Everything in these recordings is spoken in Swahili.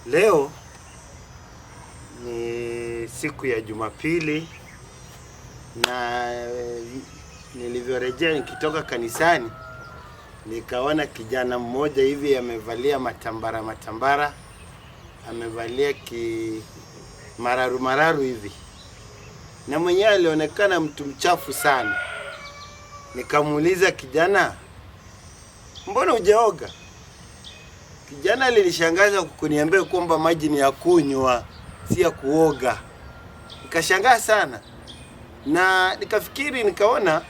Leo ni siku ya Jumapili na nilivyorejea nikitoka kanisani nikaona kijana mmoja hivi amevalia matambara, amevalia mararu hivi, na mwenyewe alionekana mtu mchafu sana. Nikamuuliza, kijana, mbona hujaoga? Kijana alinishangaza kuniambia kwamba maji ni ya kunywa, si ya kuoga. Nikashangaa sana na nikafikiri, nikaona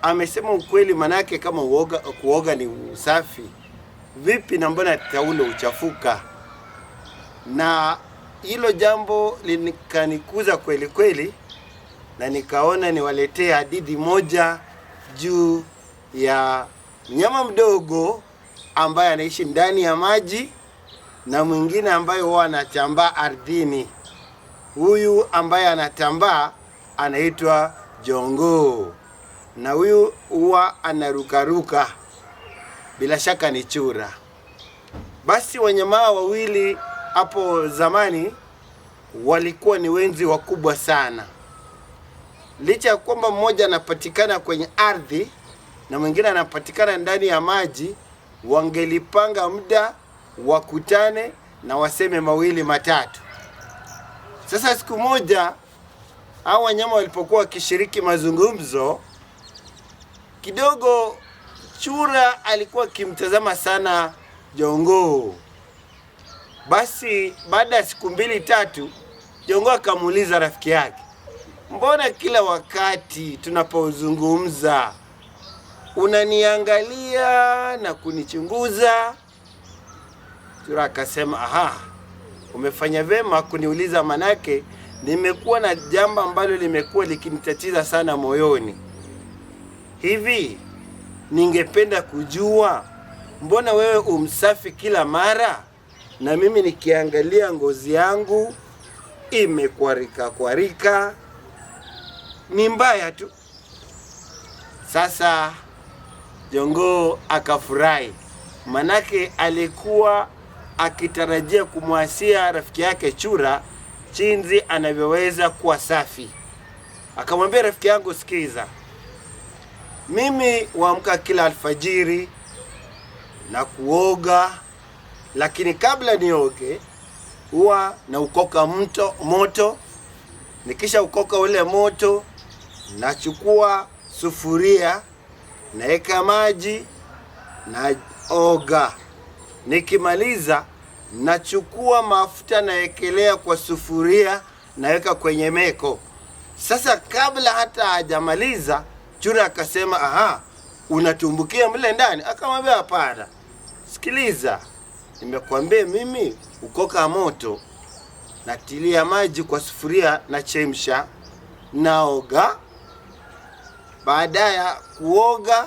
amesema ukweli, manake kama kuoga ni usafi, vipi na mbona taulo uchafuka? Na hilo jambo likanikuza kweli kweli, na nikaona niwaletee hadithi moja juu ya mnyama mdogo ambaye anaishi ndani ya maji na mwingine ambaye huwa anatambaa ardhini. Huyu ambaye anatambaa anaitwa jongoo, na huyu huwa anarukaruka, bila shaka ni chura. Basi wanyama wawili hapo zamani walikuwa ni wenzi wakubwa sana. Licha ya kwamba mmoja anapatikana kwenye ardhi na mwingine anapatikana ndani ya maji, wangelipanga muda wakutane na waseme mawili matatu. Sasa siku moja hao wanyama walipokuwa wakishiriki mazungumzo, kidogo chura alikuwa akimtazama sana jongoo. Basi baada ya siku 2-3 jongoo akamuuliza rafiki yake, mbona kila wakati tunapozungumza unaniangalia na kunichunguza? Chura akasema, aha, umefanya vema kuniuliza, manake nimekuwa na jambo ambalo limekuwa likinitatiza sana moyoni. Hivi ningependa kujua, mbona wewe umsafi kila mara na mimi nikiangalia ngozi yangu imekwarika, ni mbaya tu. Sasa jongoo akafurahi, manake alikuwa akitarajia kumwasia rafiki yake chura jinsi anavyoweza kuwa safi. Akamwambia, rafiki yangu, sikiza, mimi huamka kila alfajiri na kuoga, lakini kabla nioge huwa na ukoka moto. Nikisha ukoka ule moto, nachukua sufuria, naeka maji, naoga. Nikimaliza nachukua mafuta, naekelea kwa sufuria, naweka kwenye meko. Sasa kabla hata hajamaliza, chura akasema, aha, unatumbukia mle ndani? Akamwambia, hapana, sikiliza, nimekuambia mimi ukoka moto, natilia maji kwa sufuria, nachemsha, naoga. Baada ya kuoga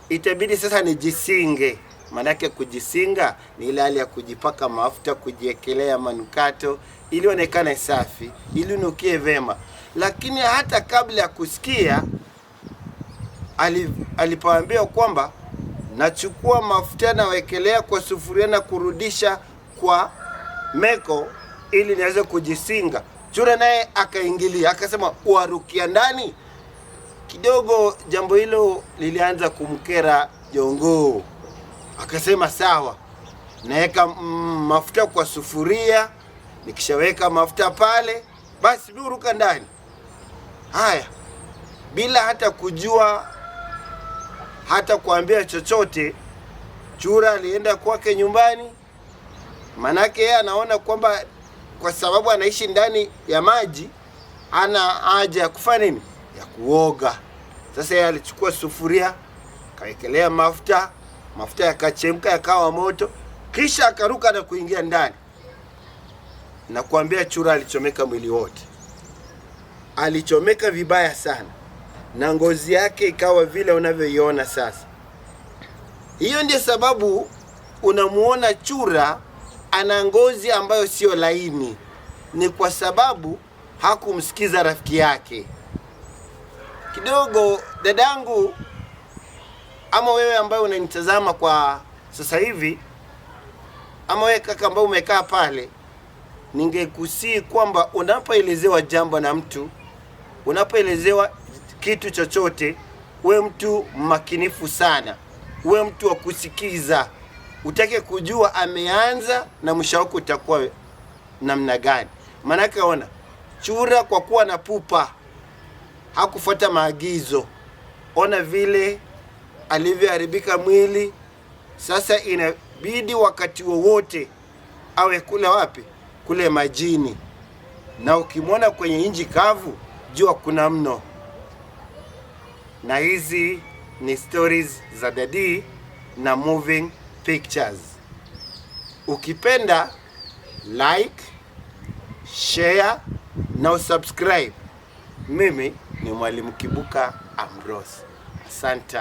itabidi sasa nijisinge. Manake kujisinga ni ile hali ya kujipaka mafuta, kujiekelea manukato ili onekane safi, ili unukie vema. Lakini hata kabla ya kusikia, alipoambiwa kwamba nachukua mafuta na wekelea kwa sufuria na kurudisha kwa meko ili niweze kujisinga, chura naye akaingilia, akasema, uarukia ndani? Kidogo jambo hilo lilianza kumkera jongoo. Akasema, sawa, naweka mafuta kwa sufuria, nikishaweka mafuta pale, basi duruka ndani. Haya, bila hata kujua, hata kuambia chochote, chura alienda kwake nyumbani. Manake yeye anaona kwamba kwa sababu anaishi ndani ya maji, ana haja ya kufanya nini? Ya kuoga. Sasa yeye alichukua sufuria, kawekelea mafuta yakachemka, yakawa moto, kisha akaruka na kuingia ndani. Na kuambia chura alichomeka mwili wote. Alichomeka vibaya sana, na ngozi yake ikawa vile unavyoiona sasa. Hiyo ndiyo sababu unamuona chura ana ngozi ambayo sio laini, ni kwa sababu hakumsikiza rafiki yake. Kidogo dadangu, ama wewe ambaye unanitazama kwa sasa hivi, ama wewe kaka ambao umekaa pale, ningekusii kwamba unapoelezewa jambo na mtu, unapoelezewa kitu chochote, we mtu makinifu sana, we mtu wa kusikiza, utake kujua ameanza na mwisho wake utakuwa namna gani. Maana ona chura kwa kuwa na pupa hakufuata maagizo, ona vile alivyoharibika mwili. Sasa inabidi wakati wowote awe kule wapi? Kule majini. Na ukimwona kwenye inji kavu, jua kuna mno. Na hizi ni stories za Daddy na moving pictures. Ukipenda like, share na usubscribe. Mimi ni Mwalimu Kibuka Ambrose. Asante.